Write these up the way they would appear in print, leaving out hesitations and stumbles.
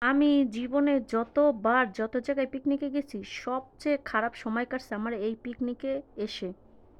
আমি জীবনে যতবার যত জায়গায় পিকনিকে গেছি, সবচেয়ে খারাপ সময় কাটছে আমার এই পিকনিকে এসে।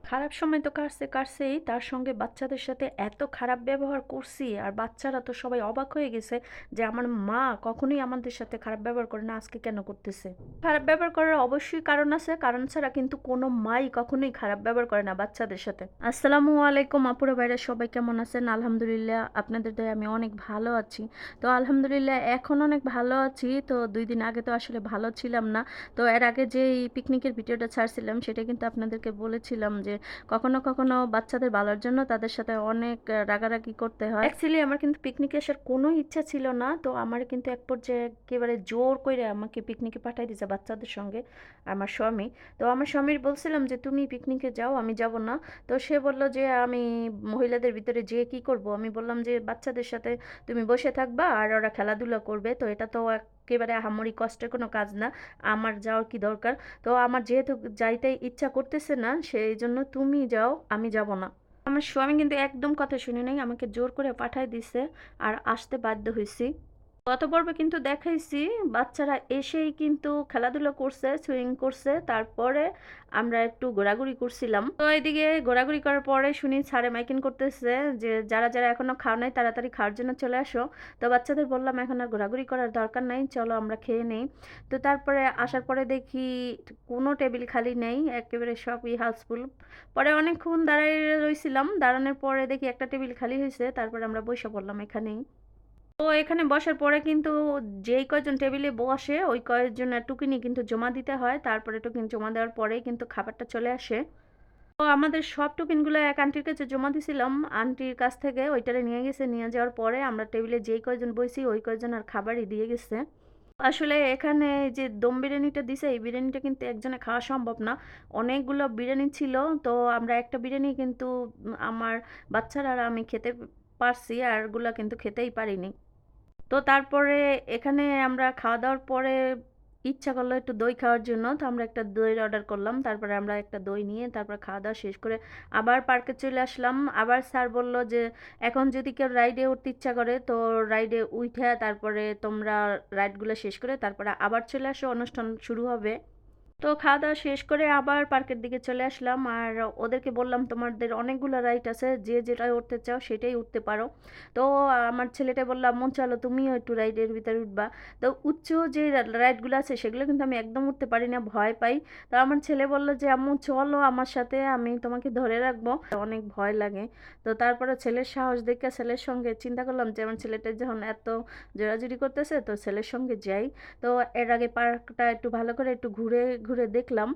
খারাপ সময় তো কাটছেই, তার সঙ্গে বাচ্চাদের সাথে এত খারাপ ব্যবহার করছি, আর বাচ্চারা তো সবাই অবাক হয়ে গেছে যে আমার মা কখনোই আমাদের সাথে খারাপ ব্যবহার করে না, আজকে কেন করতেছে। খারাপ ব্যবহার করার অবশ্যই কারণ আছে, কারণ ছাড়া কিন্তু কোনো মাই কখনোই খারাপ ব্যবহার করে না বাচ্চাদের সাথে। আসসালামু আলাইকুম আপুরা ভাইরা, সবাই কেমন আছেন? আলহামদুলিল্লাহ, আপনাদের দয়ায় আমি অনেক ভালো আছি। তো আলহামদুলিল্লাহ এখন অনেক ভালো আছি। তো ২ দিন আগে তো আসলে ভালো ছিলাম না। তো এর আগে যেই পিকনিকের ভিডিওটা ছাড়ছিলাম সেটা কিন্তু আপনাদেরকে বলেছিলাম যে কখনো, কখনো বাচ্চাদের ভালোর জন্য তাদের সাথে অনেক রাগারাগি করতে হয়। অ্যাকচুয়ালি আমার কিন্তু পিকনিকে আসার কোনো ইচ্ছা ছিল না। তো আমার কিন্তু এক পর্যায়ে একেবারে জোর কইরা আমাকে পিকনিকে পাঠায় দিছে বাচ্চাদের সঙ্গে আমার স্বামী। তো আমার স্বামীর বলছিলাম যে, "তুমি পিকনিকে যাও, আমি যাব না।" তো সে বলল যে, "আমি মহিলাদের ভিতরে যেয়ে কি করব?" আমি বললাম যে, "বাচ্চাদের সাথে তুমি বসে থাকবা আর ওরা খেলাধুলা করবে। তো এটা তো একেবারে আহামরি কষ্টের কোনো কাজ না। আমার যাওয়ার কি দরকার? তো আমার যেহেতু যাইতে ইচ্ছা করতেছে না, সেইজন্য তুমি যাও, আমি যাব না।" আমার স্বামী কিন্তু একদম কথা শুনে নাই। আমাকে জোর করে পাঠায় দিছে আর আসতে বাধ্য হইছি। গত পর্বে কিন্তু দেখাইছি বাচ্চারা এসেই কিন্তু খেলাধুলা করছে, সুইং করছে। তারপরে আমরা একটু ঘোরাঘুরি করছিলাম। তো এদিকে ঘোরাঘুরি করার পরে শুনি স্যারে মাইকিং করতেছে যে, "যারা এখনো খাও নাই তাড়াতাড়ি খাওয়ার জন্য চলে আসো।" তো বাচ্চাদের বললাম, "এখন আর ঘোরাঘুরি করার দরকার নাই। চলো আমরা খেয়ে নেই।" তো তারপরে আসার পরে দেখি কোনো টেবিল খালি নেই। একেবারে সবই হাউসফুল। পরে অনেকক্ষণ দাঁড়ায় রইছিলাম। দাঁড়ানোর পরে দেখি একটা টেবিল খালি হইছে। তারপরে আমরা বইসা পড়লাম এখানেই। তো এখানে বসার পরে কিন্তু যেই কয়জন টেবিলে বসে ওই কয়েকজনের টুকিনি কিন্তু জমা দিতে হয়। তারপরে টোকেন জমা দেওয়ার পরেই কিন্তু খাবারটা চলে আসে। তো আমাদের সব টোকেনগুলো এক আন্টির কাছে জমা দিছিলাম। আন্টির কাছ থেকে ওইটারে নিয়ে গেছে। নিয়ে যাওয়ার পরে আমরা টেবিলে যেই কয়জন বইছি ওই কয়জন আর খাবারই দিয়ে গেছে। আসলে এখানে এই যে দম বিরিয়ানিটা দিছে, এই বিরিয়ানিটা কিন্তু একজনে খাওয়া সম্ভব না। অনেকগুলো বিরিয়ানি ছিল। তো আমরা একটা বিরিয়ানি কিন্তু আমার বাচ্চারা আর আমি খেতে পারছি। আরগুলা কিন্তু খেতেই পারিনি। তো তারপরে এখানে আমরা খাওয়া-দাওয়ার পরে ইচ্ছা করলো একটু দই খাওয়ার জন্য। তো আমরা একটা দইয়ের অর্ডার করলাম। তারপরে আমরা একটা দই নিয়ে তারপর খাওয়া-দাওয়া শেষ করে আবার পার্কে চলে আসলাম। আবার স্যার বলল যে, "এখন যদি কেউ রাইডে উঠতে ইচ্ছা করে তো রাইডে উইঠা তারপরে তোমরা রাইডগুলা শেষ করে তারপরে আবার চলে আসো, অনুষ্ঠান শুরু হবে।" তো খাওয়া-দাওয়া শেষ করে আবার পার্কের দিকে চলে আসলাম। আর ওদেরকে বললাম, "তোমাদের অনেকগুলা রাইড আছে। যে যেটায় উঠতে চাও সেটাই উঠতে পারো।" তো আমার ছেলেটা বলল, "আম্মু চলো তুমিও একটু রাইডের ভিতরে উঠবা।" তো উচ্চ যে রাইডগুলো আছে সেগুলো কিন্তু আমি একদম উঠতে পারি না, ভয় পাই। তো আমার ছেলে বলল যে, "আম্মু চলো আমার সাথে, আমি তোমাকে ধরে রাখবো।" অনেক ভয় লাগে। তো তারপরে ছেলের সাহস দেখে ছেলের সঙ্গে চিন্তা করলাম যে আমার ছেলেটা যখন এত জোরাজুরি করতেছে তো ছেলের সঙ্গে যাই। তো এর আগে পার্কটা একটু ভালো করে একটু ঘুরে, ঘুরে দেখলাম।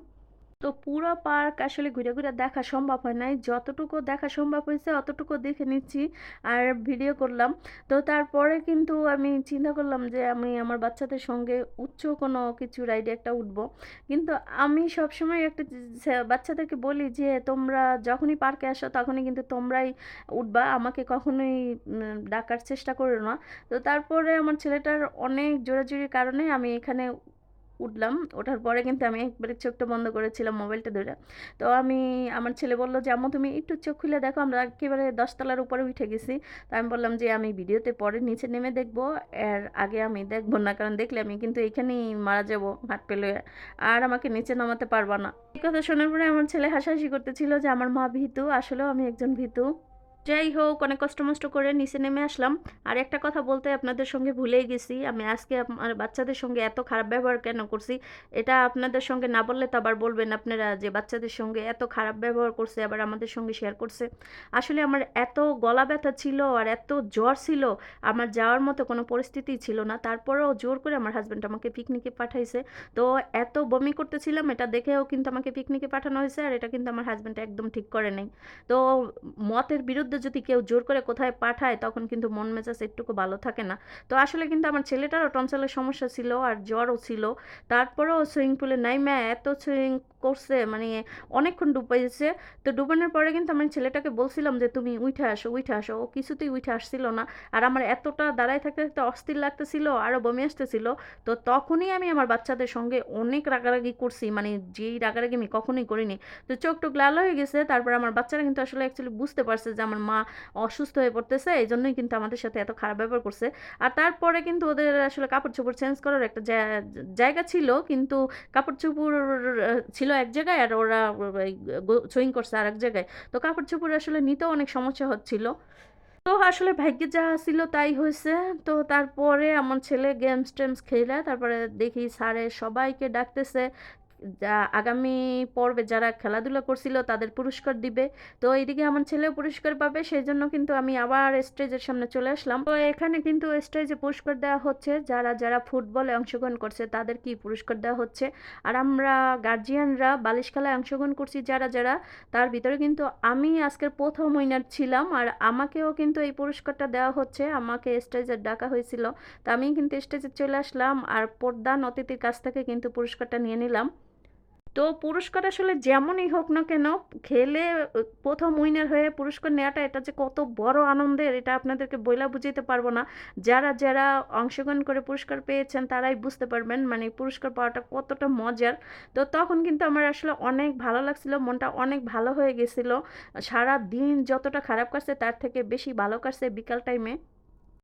তো পুরা পার্ক আসলে ঘুরে, ঘুরে দেখা সম্ভব হয় নাই। যতটুকু দেখা সম্ভব হইছে অতটুকু দেখে নিচ্ছি আর ভিডিও করলাম। তো তারপরে কিন্তু আমি চিন্তা করলাম যে আমি আমার বাচ্চাদের সঙ্গে উচ্চ কোনো কিছু রাইডে একটা উঠবো। কিন্তু আমি সবসময় একটা বাচ্চাদেরকে বলি যে, "তোমরা যখনই পার্কে আসো তখনই কিন্তু তোমরাই উঠবা। আমাকে কখনোই ডাকার চেষ্টা করো না।" তো তারপরে আমার ছেলেটার অনেক জোরাজুরির কারণে আমি এখানে উঠলাম। ওঠার পরে কিন্তু আমি একবারে চোখটা বন্ধ করেছিলাম মোবাইলটা ধইরা। তো আমার ছেলে বলল যে, "আম্মু তুমি একটু চোখ খুলে দেখো আমরা একেবারে ১০ তলার উপরে উঠে গেছি।" তো আমি বললাম যে, "আমি ভিডিওতে পরে নিচে নেমে দেখবো। এর আগে আমি দেখব না। কারণ দেখলে আমি কিন্তু এইখানেই মারা যাবো হাত পা লইয়া। আর আমাকে নিচে নামাতে পারবা না।" এই কথা শোনার পরে আমার ছেলে হাসাহাসি করতেছিল যে আমার মা ভীতু। আসলেও আমি একজন ভীতু। যাই হোক, অনেক কষ্ট-মষ্ট করে নিচে নেমে আসলাম। আর একটা কথা বলতে আপনাদের সঙ্গে ভুলেই গেছি। আমি আজকে আমার বাচ্চাদের সঙ্গে এত খারাপ ব্যবহার কেন করছি? এটা আপনাদের সঙ্গে না বললে তো আবার বলবেন আপনারা যে বাচ্চাদের সঙ্গে এত খারাপ ব্যবহার করছে, আবার আমাদের সঙ্গে শেয়ার করছে। আসলে আমার এত গলা ব্যথা ছিল আর এত জ্বর ছিল, আমার যাওয়ার মতো কোনো পরিস্থিতিই ছিল না। তারপরেও জোর করে আমার হাসব্যান্ড আমাকে পিকনিকে পাঠাইছে। তো এত বমি করতেছিলাম, এটা দেখেও কিন্তু আমাকে পিকনিকে পাঠানো হয়েছে। আর এটা কিন্তু আমার হাসব্যান্ড একদম ঠিক করে নাই। তো মতের বিরুদ্ধে যদি কেউ জোর করে কোথায় পাঠায় তখন কিন্তু মন মেজাজ একটুকু ভালো থাকে না। তো আসলে কিন্তু আমার ছেলেটারও টনসিলের সমস্যা ছিল আর জ্বরও ছিল। তারপরেও সুইমিং পুলে নাইমা এত সুইং করছে, মানে অনেকক্ষণ ডুবাইছে। তো ডুবানোর পরে কিন্তু আমার ছেলেটাকে বলছিলাম যে, "তুমি উইঠা আসো, উইঠা আসো।" ও কিছুতেই উইঠা আসছিল না। আর আমার এতটা দাঁড়ায় থাকতে, থাকতে অস্থির লাগতেছিল, আরো বমি আসতেছিল। তো তখনই আমি আমার বাচ্চাদের সঙ্গে অনেক রাগারাগি করছি। মানে যেই রাগারাগি আমি কখনোই করিনি। তো চোখ-টোখ লাল হয়ে গেছে। তারপরে আমার বাচ্চারা কিন্তু আসলে অ্যাকচুয়ালি বুঝতে পারছে যে আমার মা অসুস্থ হয়ে পড়তেছে, এই জন্যই কিন্তু আমাদের সাথে এত খারাপ ব্যবহার করছে। আর তারপরে কিন্তু ওদের আসলে কাপড়-চোপড় চেঞ্জ করার একটা জায়গা ছিল, কিন্তু কাপড়-চোপড় ছিল এক জায়গায় আর ওরা এই সুইং করছে আরেক জায়গায়। তো কাপড়-চোপড় আসলে নিতেও অনেক সমস্যা হচ্ছিল। তো আসলে ভাগ্যে যা ছিল তাই হইছে। তো তারপরে আমার ছেলে গেমস-টেমস খেইলা তারপরে দেখি স্যারে সবাইকে ডাকতেছে। আগামী পর্বে যারা খেলাধুলা করছিল তাদের পুরস্কার দিবে। তো এইদিকে আমার ছেলেও পুরস্কার পাবে, সেজন্য কিন্তু আমি আবার স্টেজের সামনে চলে আসলাম। তো এখানে কিন্তু স্টেজে পুরস্কার দেওয়া হচ্ছে, যারা ফুটবলে অংশগ্রহণ করছে তাদেরকেই পুরস্কার দেওয়া হচ্ছে। আর আমরা গার্জিয়ানরা বালিশ খেলায় অংশগ্রহণ করছি যারা, তার ভিতরে কিন্তু আমি আজকের ১ম উইনার ছিলাম। আর আমাকেও কিন্তু এই পুরস্কারটা দেওয়া হচ্ছে। আমাকে স্টেজে ডাকা হয়েছিল। তো আমি কিন্তু স্টেজে চলে আসলাম আর প্রধান অতিথির কাছ থেকে কিন্তু পুরস্কারটা নিয়ে নিলাম। তো পুরস্কার আসলে যেমনই হোক না কেন, খেলে ১ম উইনার হয়ে পুরস্কার নেওয়াটা এটা যে কত বড় আনন্দের, এটা আপনাদেরকে বইলা বুঝাইতে পারব না। যারা অংশগ্রহণ করে পুরস্কার পেয়েছেন তারাই বুঝতে পারবেন মানে পুরস্কার পাওয়াটা কতটা মজার। তো তখন কিন্তু আমার আসলে অনেক ভালো লাগছিল, মনটা অনেক ভালো হয়ে গেছিল। সারাদিন যতটা খারাপ কাটছে তার থেকে বেশি ভালো কাটছে বিকাল টাইমে।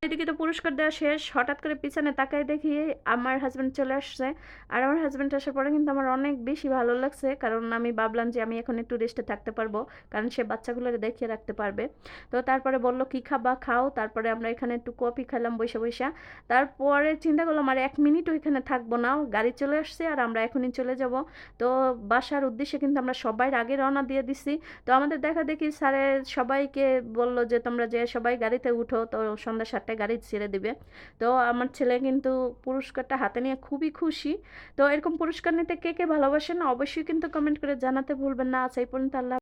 এদিকে তো পুরস্কার দেওয়া শেষ, হঠাৎ করে পিছনে তাকাই দেখি আমার হাজব্যান্ড চলে আসছে। আর আমার হাজব্যান্ড আসার পরে কিন্তু আমার অনেক বেশি ভালো লাগছে, কারণ আমি ভাবলাম যে আমি এখন একটু রেস্টে থাকতে পারবো, কারণ সে বাচ্চাগুলোরে দেখিয়ে রাখতে পারবে। তো তারপরে বলল কি খাবা খাও, তারপরে আমরা এখানে একটু কফি খেলাম বইসা বইসা। তারপরে চিন্তা করলাম আর 1 মিনিটও এখানে থাকবো না, গাড়ি চলে আসছে আর আমরা এখনই চলে যাব। তো বাসার উদ্দেশ্যে কিন্তু আমরা সবাই আগে রওনা দিয়ে দিছি। তো আমাদের দেখা দেখি স্যারে সবাইকে বলল যে তোমরা যে সবাই গাড়িতে উঠো, তো সন্ধ্যা ৭টায় গাড়ি ছেড়ে দিবে। তো আমার ছেলে কিন্তু পুরস্কারটা হাতে নিয়ে খুবই খুশি। তো এরকম পুরস্কার নিতে কে ভালোবাসেন অবশ্যই কিন্তু কমেন্ট করে জানাতে ভুলবেন না। আজ এই পর্যন্ত, আল্লাহ